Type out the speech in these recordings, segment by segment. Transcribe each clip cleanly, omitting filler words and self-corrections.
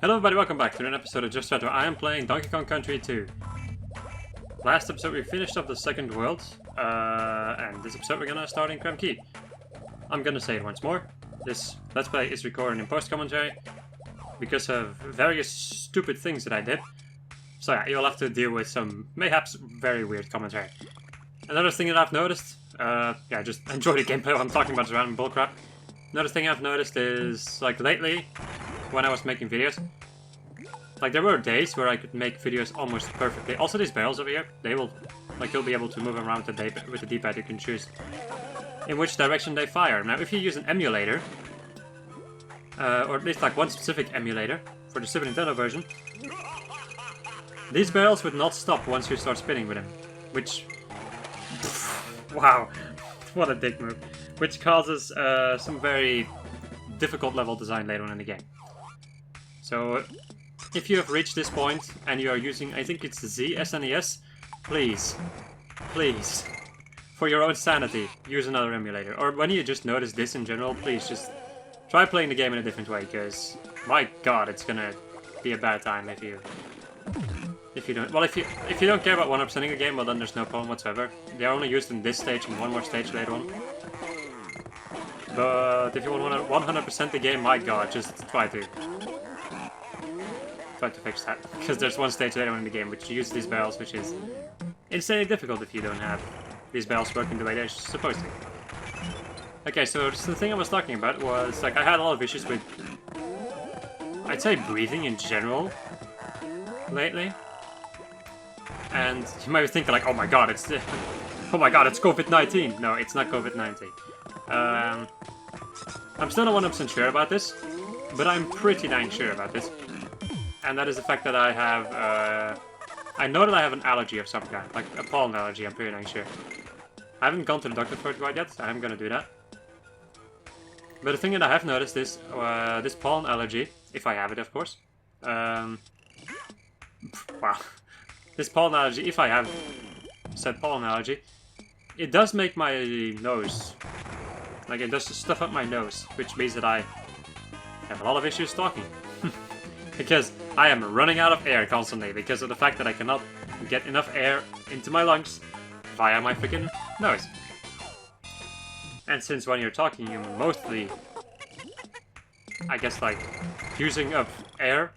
Hello everybody, welcome back to an episode of Just Chat where I am playing Donkey Kong Country 2. Last episode we finished up the second world, and this episode we're gonna start in Cram Key. I'm gonna say it once more, this Let's Play is recorded in post-commentary because of various stupid things that I did. So yeah, you'll have to deal with some, mayhaps, very weird commentary. Another thing that I've noticed, yeah, just enjoy the gameplay while I'm talking about this random bullcrap. Another thing I've noticed is, like, lately, when I was making videos, like, there were days where I could make videos almost perfectly. Also, these barrels over here, they will, like, you'll be able to move them around with the D-pad. You can choose in which direction they fire. Now, if you use an emulator, or at least, like, one specific emulator for the Super Nintendo version, these barrels would not stop once you start spinning with them, which, wow, what a dick move, which causes some very difficult level design later on in the game. So, if you have reached this point and you are using, I think it's Z SNES, please, please, for your own sanity, use another emulator. Or when you just notice this in general, please just try playing the game in a different way, because my god, it's gonna be a bad time if you don't. Well, if you don't care about 100%ing the game, well then there's no problem whatsoever. They are only used in this stage and one more stage later on. But if you want to 100% the game, my god, just try to fix that, because there's one stage later on in the game which uses these barrels, which is insanely difficult if you don't have these barrels working the way they're supposed to. Okay, so the thing I was talking about was, like, I had a lot of issues with, I'd say, breathing in general lately. And you might be thinking, like, oh my god, it's COVID-19. No, it's not COVID-19. I'm still not 100% sure about this, but I'm pretty dang sure about this. And that is the fact that I have, I know that I have an allergy of some kind, like a pollen allergy, I'm pretty dang sure. I haven't gone to the doctor for it quite yet, I'm gonna do that. But the thing that I have noticed is, this pollen allergy, if I have it of course, wow. This pollen allergy, if I have said pollen allergy, it does make my nose, like it does stuff up my nose, which means that I have a lot of issues talking. Because I am running out of air constantly because of the fact that I cannot get enough air into my lungs via my freaking nose. And since when you're talking, you're mostly, I guess, like, using up air,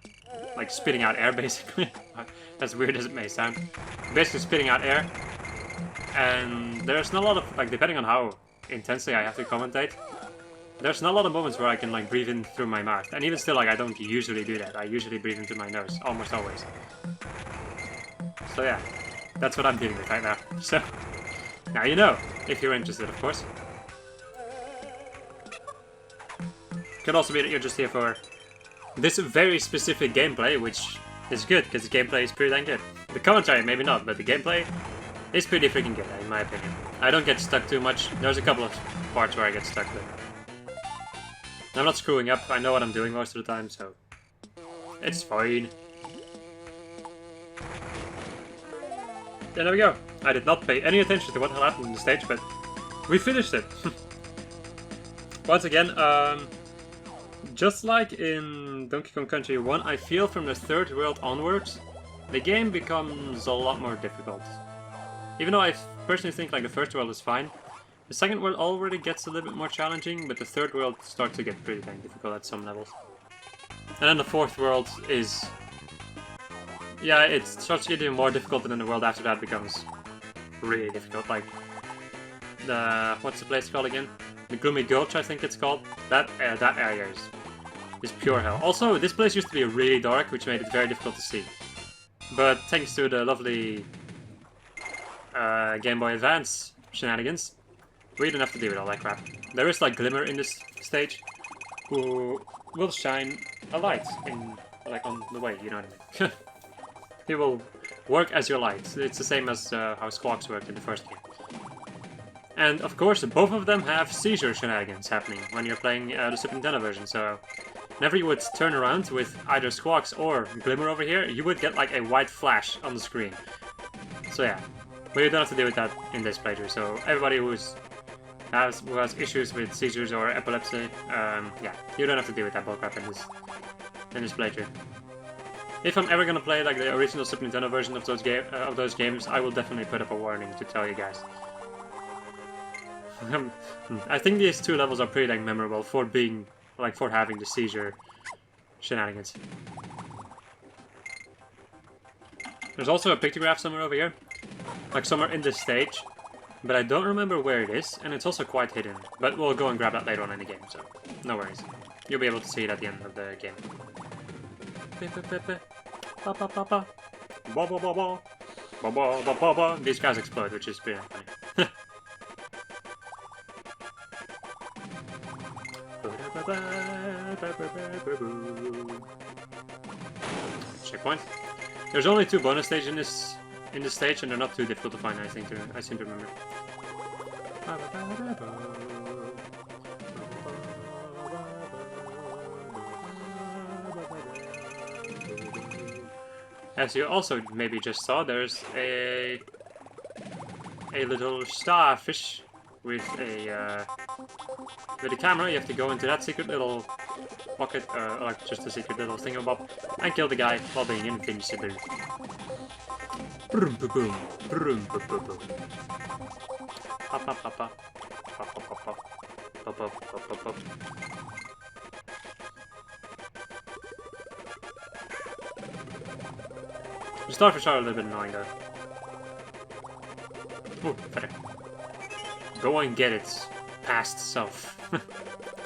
like spitting out air basically, as weird as it may sound, basically spitting out air, and there's not a lot of, like, depending on how intensely I have to commentate, there's not a lot of moments where I can, like, breathe in through my mouth. And even still, like, I don't usually do that. I usually breathe into my nose, almost always. So yeah, that's what I'm dealing with right now. So, now you know, if you're interested, of course. Could also be that you're just here for this very specific gameplay, which is good, because the gameplay is pretty dang good. The commentary, maybe not, but the gameplay is pretty freaking good, in my opinion. I don't get stuck too much. There's a couple of parts where I get stuck, but I'm not screwing up, I know what I'm doing most of the time, so it's fine. And there we go. I did not pay any attention to what happened in the stage, but we finished it. Once again, just like in Donkey Kong Country 1, I feel from the third world onwards, the game becomes a lot more difficult. Even though I personally think, like, the first world is fine, the second world already gets a little bit more challenging, but the third world starts to get pretty dang difficult at some levels. And then the fourth world is, yeah, it starts to get even more difficult, and then the world after that becomes really difficult. Like, what's the place called again? The Gloomy Gulch, I think it's called. That area is pure hell. Also, this place used to be really dark, which made it very difficult to see. But thanks to the lovely Game Boy Advance shenanigans, we don't have to deal with all that crap. There is, like, Glimmer in this stage, who will shine a light in, like, on the way, you know what I mean? He will work as your light. It's the same as how Squawks worked in the first game. And, of course, both of them have seizure shenanigans happening when you're playing the Super Nintendo version, so whenever you would turn around with either Squawks or Glimmer over here, you would get, like, a white flash on the screen. So yeah, but you don't have to deal with that in this playthrough, so everybody who has issues with seizures or epilepsy, yeah, you don't have to deal with that bullcrap in this playthrough. If I'm ever gonna play like the original Super Nintendo version of those games, I will definitely put up a warning to tell you guys. I think these two levels are pretty like memorable for being like for having the seizure shenanigans. There's also a pictograph somewhere over here, like somewhere in this stage, but I don't remember where it is, and it's also quite hidden. But we'll go and grab that later on in the game, so no worries. You'll be able to see it at the end of the game. These guys explode, which is pretty funny. Checkpoint. There's only 2 bonus stages in this stage, and they're not too difficult to find. I seem to remember. As you also maybe just saw, there's a little starfish with a camera. You have to go into that secret little pocket, like just a secret little thingamabob, and kill the guy while being invincible. Brum, boom, boom, brum, boom, boom, boom. Pop, pop, pop, pop, pop, pop, pop, pop, pop, pop, pop, pop. The starfish are a little bit annoying though. Oh, better. Go and get its past self.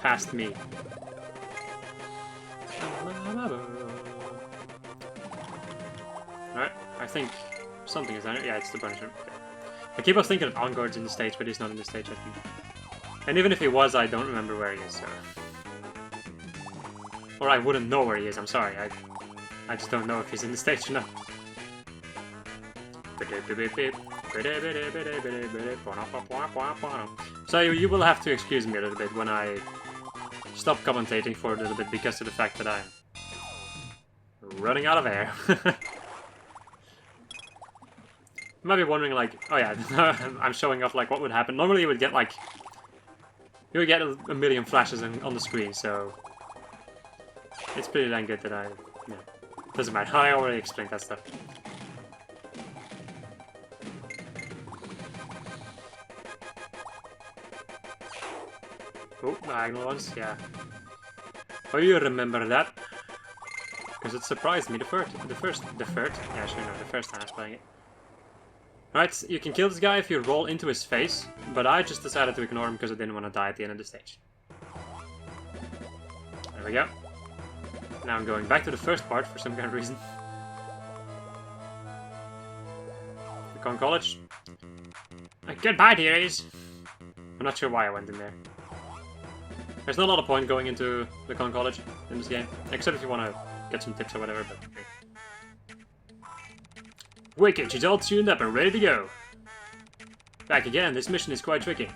Past me. Alright, I think something is on it. Yeah, it's the Punisher. Okay. I keep on thinking of Ongord's in the stage, but he's not in the stage, I think. And even if he was, I don't remember where he is, so... Or I wouldn't know where he is, I'm sorry. I just don't know if he's in the stage or not. So you will have to excuse me a little bit when I stop commentating for a little bit because of the fact that I'm running out of air. You might be wondering, like, oh yeah, I'm showing off like what would happen. Normally you would get like, you would get a million flashes on the screen, so it's pretty dang good that yeah, doesn't matter. I already explained that stuff. Oh, diagonal ones, yeah. Oh, you remember that? Because it surprised me the first time I was playing it. Right, you can kill this guy if you roll into his face, but I just decided to ignore him because I didn't want to die at the end of the stage. There we go. Now I'm going back to the first part for some kind of reason. The Con College. Goodbye, dearies! I'm not sure why I went in there. There's not a lot of point going into the Con College in this game, except if you want to get some tips or whatever, but... Wicked, she's all tuned up and ready to go. Back again, this mission is quite tricky.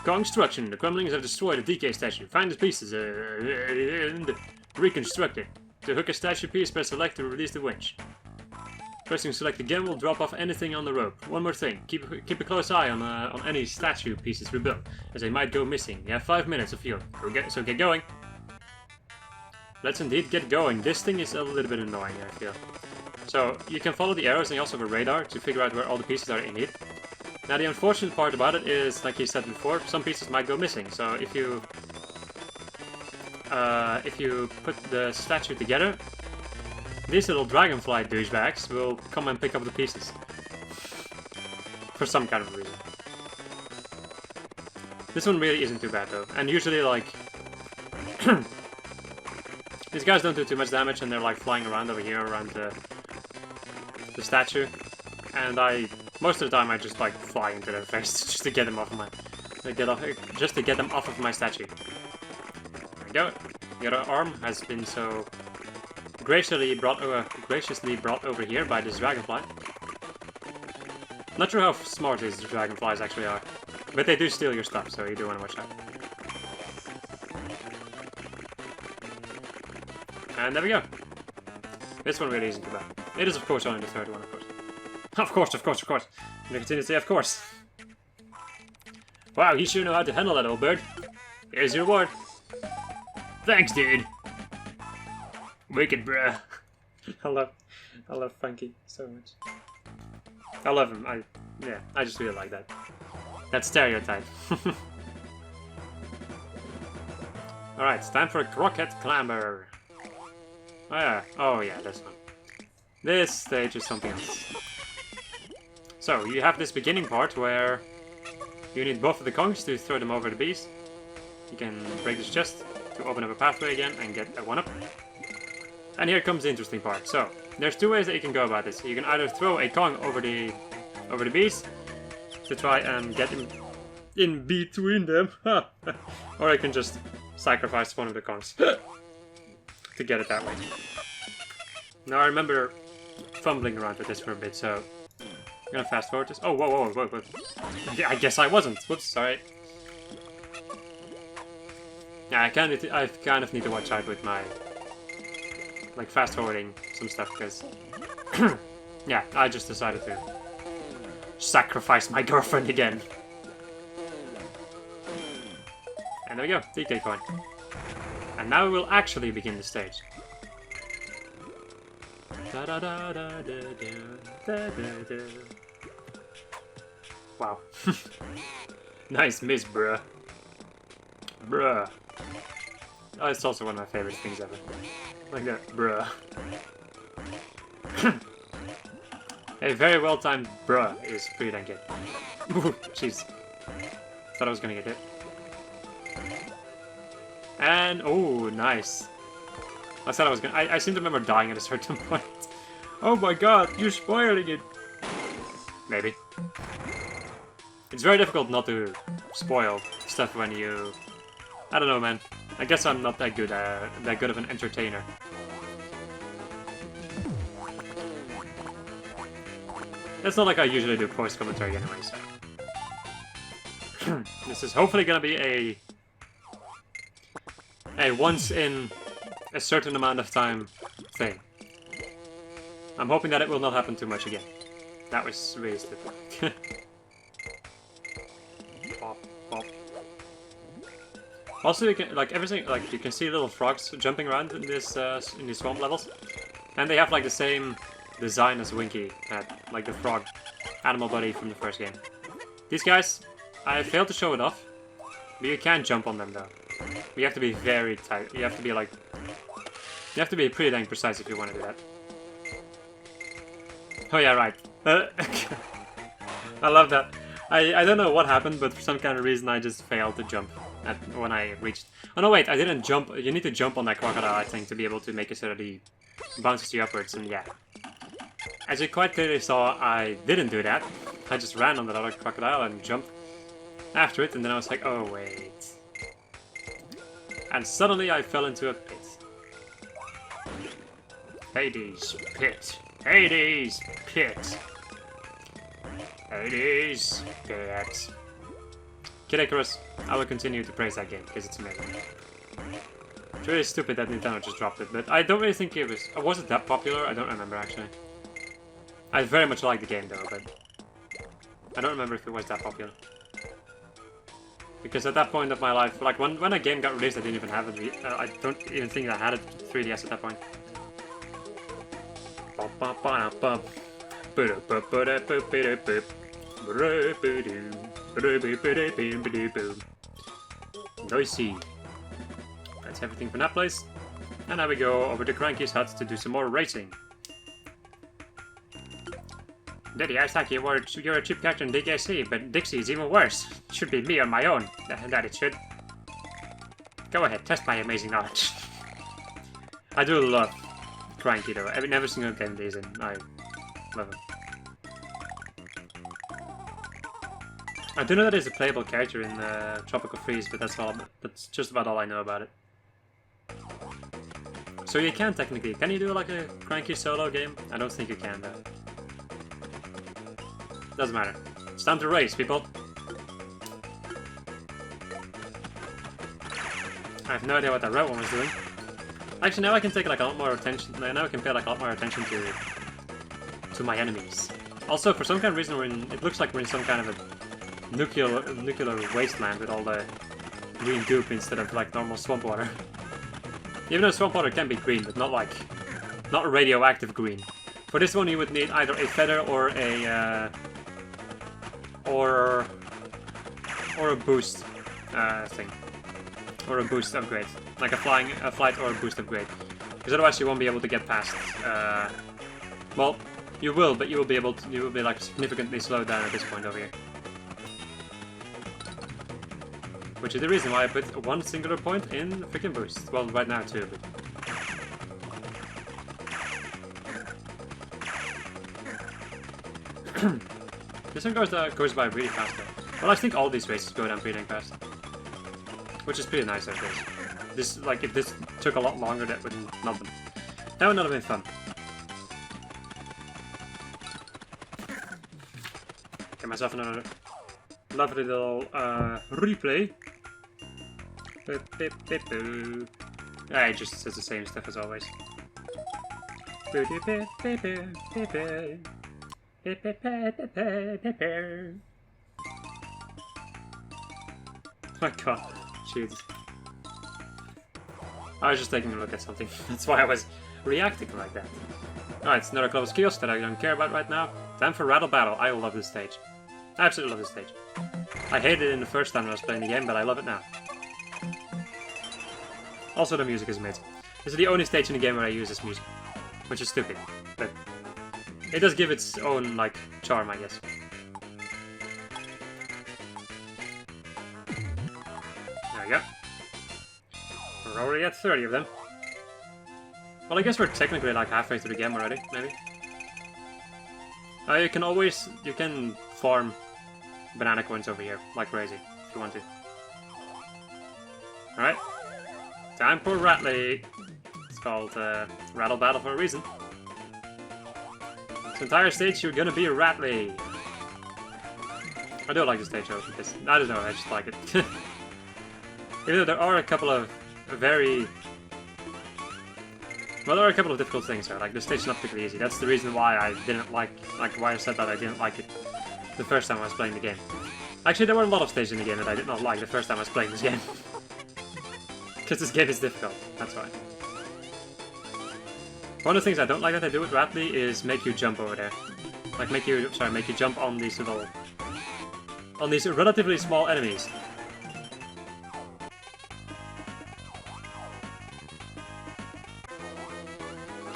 Construction, the Crumblings have destroyed a DK statue. Find the pieces and reconstruct it. To hook a statue piece, press select to release the winch. Pressing select again will drop off anything on the rope. One more thing, keep a close eye on any statue pieces rebuilt, as they might go missing. You have 5 minutes of fuel, so get going. Let's indeed get going. This thing is a little bit annoying, I feel. So, you can follow the arrows and you also have a radar to figure out where all the pieces are in need. Now the unfortunate part about it is, like he said before, some pieces might go missing. So if you put the statue together, these little dragonfly douchebags will come and pick up the pieces. For some kind of reason. This one really isn't too bad though. And usually like... these guys don't do too much damage and they're like flying around over here around the statue. And most of the time I just like fly into their face just to get them off of my... just to get them off of my statue. There we go. The other arm has been so... graciously brought over here by this dragonfly. Not sure how smart these dragonflies actually are, but they do steal your stuff, so you do want to watch out. And there we go. This one really isn't too bad. It is, of course, only the third one, of course. Of course, of course, of course. I'm gonna continue to say, of course. Wow, you sure know how to handle that, old bird. Here's your reward. Thanks, dude. Wicked, bruh. I love Frankie so much. I love him. I just really like that. That stereotype. Alright, it's time for a croquette clamber. Oh yeah, this one. This stage is something else. So, you have this beginning part where you need both of the conchs to throw them over the bees. You can break this chest to open up a pathway again and get a 1-up. And here comes the interesting part. So, there's two ways that you can go about this. You can either throw a conch over the bees to try and get in between them, or you can just sacrifice one of the conchs to get it that way. Now I remember fumbling around with this for a bit, so I'm gonna fast forward this. Oh, whoa. I guess I wasn't. Whoops, sorry. Yeah, I kind of need to watch out with my like fast forwarding some stuff because yeah, I just decided to sacrifice my girlfriend again. And there we go, DK coin. And now we will actually begin the stage. Wow. Nice miss, bruh. Bruh. Oh, it's also one of my favorite things ever. Like that, bruh. A very well timed bruh is pretty dang good. Ooh, jeez. Thought I was gonna get hit. And oh, nice. I said I was gonna. I seem to remember dying at a certain point. Oh my god, you're spoiling it. Maybe. It's very difficult not to spoil stuff when you. I don't know, man. I guess I'm not that good of an entertainer. It's not like I usually do voice commentary anyway, so. This is hopefully gonna be a once in a certain amount of time thing. I'm hoping that it will not happen too much again. That was really stupid. Pop, pop. Also, you can like everything. Like you can see little frogs jumping around in these swamp levels, and they have like the same design as Winky had, like the frog animal buddy from the first game. These guys, I failed to show it off, but you can jump on them though. You have to be very tight. You have to be like, you have to be pretty dang precise if you want to do that. Oh yeah, right. I love that. I don't know what happened, but for some kind of reason I just failed to jump when I reached. Oh no, wait, I didn't jump. You need to jump on that crocodile, I think, to be able to make it so that he bounces you upwards. And yeah, as you quite clearly saw, I didn't do that. I just ran on that other crocodile and jumped after it, and then I was like, oh wait. And suddenly I fell into a pit. Hades pit. Hades pit. Hades pit. Kid Icarus, I will continue to praise that game because it's amazing. It's really stupid that Nintendo just dropped it, but I don't really think it was it that popular? I don't remember actually. I very much like the game though, but I don't remember if it was that popular. Because at that point of my life, like when a game got released, I didn't even have it. I don't even think I had it 3DS at that point. Noisy. That's everything from that place. And now we go over to Cranky's hut to do some more racing. Daddy, I thought you're a cheap character in DKC, but Dixie is even worse. It should be me on my own. That it should. Go ahead, test my amazing knowledge. I do love Cranky though. Every single game he's in, I love him. I do know that he's a playable character in Tropical Freeze, but that's just about all I know about it. So you can technically, can you do like a Cranky solo game? I don't think you can though. Doesn't matter. It's time to race, people. I have no idea what that red one was doing. Actually, now I can take like a lot more attention. Now I can pay like a lot more attention to my enemies. Also, for some kind of reason, it looks like we're in some kind of a nuclear wasteland with all the green goop instead of like normal swamp water. Even though swamp water can be green, but not like Not radioactive green. For this one you would need either a feather or a or a boost thing. Or a boost upgrade. Like a flight or a boost upgrade. Because otherwise you won't be able to get past well, you will, but you will be like significantly slowed down at this point over here. Which is the reason why I put one singular point in freaking boost. Well, right now too, but... This one goes by really fast though. Well, I think all these races go down pretty fast. Which is pretty nice, I guess. This, like, if this took a lot longer, that would not have been fun. Get myself another lovely little replay. Yeah, it just says the same stuff as always. My god, jeez. I was just taking a look at something. That's why I was reacting like that. Alright, it's another close skills that I don't care about right now. Time for Rattle Battle. I love this stage. I absolutely love this stage. I hated it in the first time I was playing the game, but I love it now. Also, the music is amazing. This is the only stage in the game where I use this music. Which is stupid, but it does give its own, like, charm, I guess. There we go. We're already at 30 of them. Well, I guess we're technically like halfway through the game already, maybe. You can farm banana coins over here, like crazy, if you want to. Alright. Time for Ratley. It's called Rattle Battle for a reason. This entire stage you're gonna be a Ratley. I do like the stage though, because I don't know, I just like it. Even though there are a couple of very... Well, there are a couple of difficult things there, like the stage's not particularly easy. That's the reason why I didn't like why I said that I didn't like it the first time I was playing the game. Actually, there were a lot of stages in the game that I did not like the first time I was playing this game. Because this game is difficult, that's why. One of the things I don't like that they do with Ratley is make you jump over there. Like make you jump on these relatively small enemies.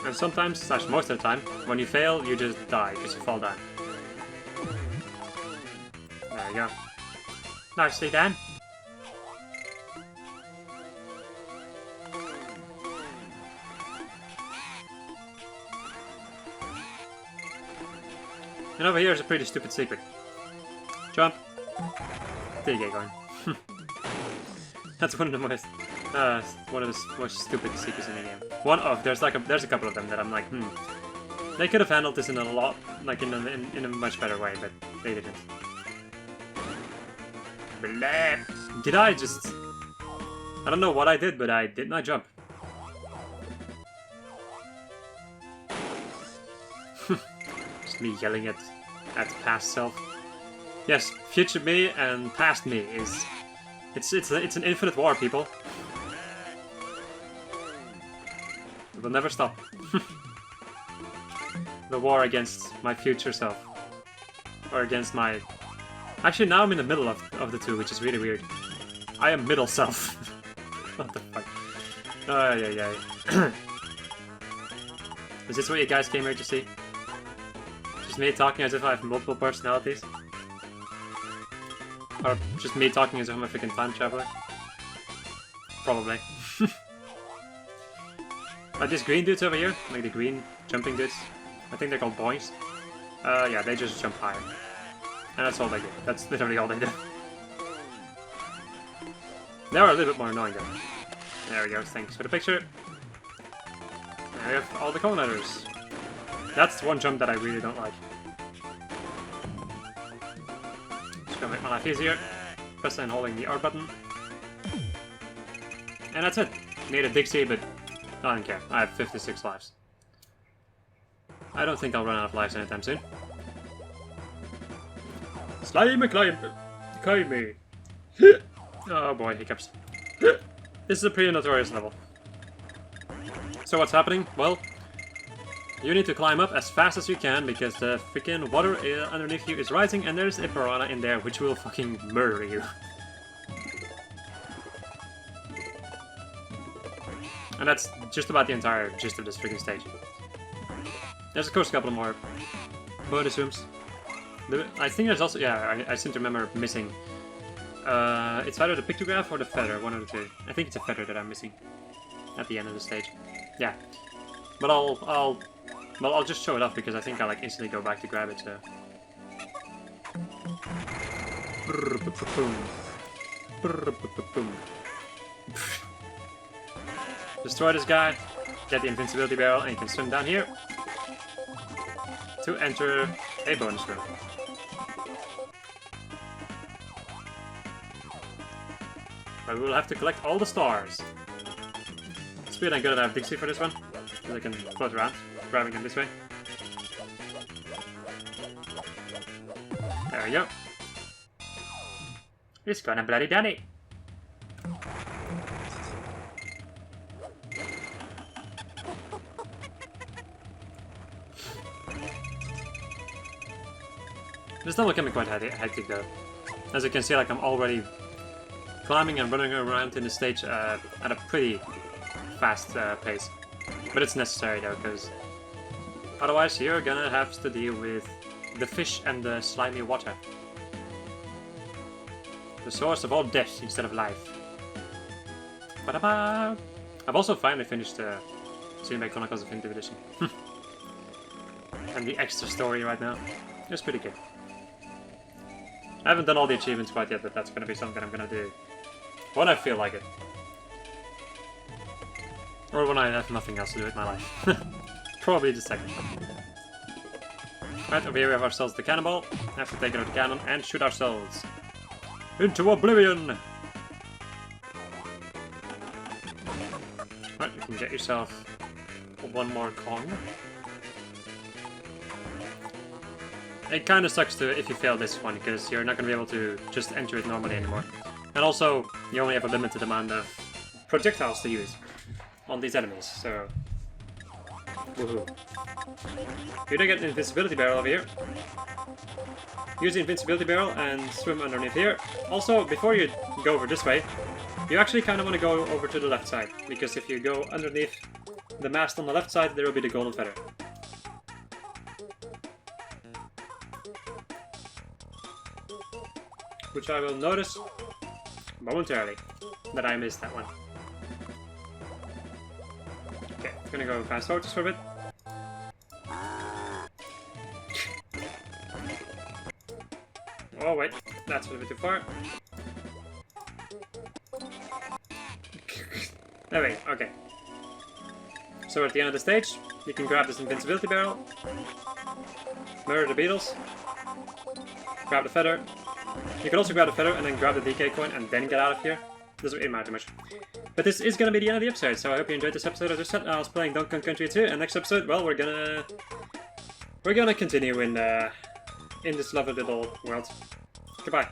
And sometimes, slash most of the time, when you fail, you just die because you fall down. There you go. Nicely done. And over here is a pretty stupid secret. Jump. There you get going. That's one of the most stupid secrets in the game. There's a couple of them that I'm like, they could have handled this in a much better way, but they didn't. Blah. Did I just... I don't know what I did, but I did not jump. Just me yelling at past self. Yes, future me and past me is... It's an infinite war, people. It will never stop. The war against my future self. Or against my... Actually, now I'm in the middle of the two, which is really weird. I am middle self. What the fuck? Yeah. Is this what you guys came here to see? Just me talking as if I have multiple personalities? Or just me talking as if I'm a freaking time traveler? Probably. Like these green dudes over here, like the green jumping dudes, I think they're called boys. Yeah, they just jump higher. And that's all they do. That's literally all they do. They are a little bit more annoying though. There we go, thanks for the picture. There we have all the cone letters. That's one jump that I really don't like. Just gonna make my life easier. Pressing and holding the R button. And that's it. Need a Dixie, but I don't care. I have 56 lives. I don't think I'll run out of lives anytime soon. Slime climb. Oh boy, hiccups. This is a pretty notorious level. So what's happening? Well, You need to climb up as fast as you can because the freaking water underneath you is rising and there's a piranha in there which will fucking murder you. And that's just about the entire gist of this freaking stage. There's of course a couple more bonus rooms. I think there's also, yeah, I seem to remember missing. It's either the pictograph or the feather, one of the two. I think it's a feather that I'm missing at the end of the stage. Yeah, but I'll just show it off because I think I like instantly go back to grab it. So. Destroy this guy, get the invincibility barrel, and you can swim down here to enter a bonus room. But we will have to collect all the stars. It's pretty good that I have Dixie for this one, because I can float around, grabbing him this way. There we go. It's gonna bloody Danny. This level can be quite hectic though. As you can see, like I'm already climbing and running around in the stage at a pretty fast pace. But it's necessary though, because otherwise you're gonna have to deal with the fish and the slimy water. The source of all death instead of life. Ba-da-ba! I've also finally finished GBA Chronicles of Definitive Edition. And the extra story right now. It's pretty good. I haven't done all the achievements quite yet, but that's gonna be something I'm gonna do when I feel like it. Or when I have nothing else to do with my life. Probably the second. Right, over here we have ourselves the cannonball. Have to take out the cannon and shoot ourselves into oblivion! Right, you can get yourself one more Kong. It kind of sucks if you fail this one, because you're not going to be able to just enter it normally anymore. And also, you only have a limited amount of projectiles to use on these enemies, so... Woohoo. You don't get an invincibility barrel over here. Use the invincibility barrel and swim underneath here. Also, before you go over this way, you actually kind of want to go over to the left side, because if you go underneath the mast on the left side, there will be the golden feather. Which I will notice momentarily that I missed that one. Okay, I'm gonna go fast forward just for a bit. Oh wait, that's a little bit too far. There we go, okay. So we're at the end of the stage, you can grab this invincibility barrel, murder the beetles, grab the feather. You can also grab the feather and then grab the DK coin and then get out of here. Doesn't really matter too much. But this is gonna be the end of the episode, so I hope you enjoyed this episode. As I said, I was playing Donkey Kong Country 2, and next episode, well, we're gonna continue in this lovely little world. Goodbye.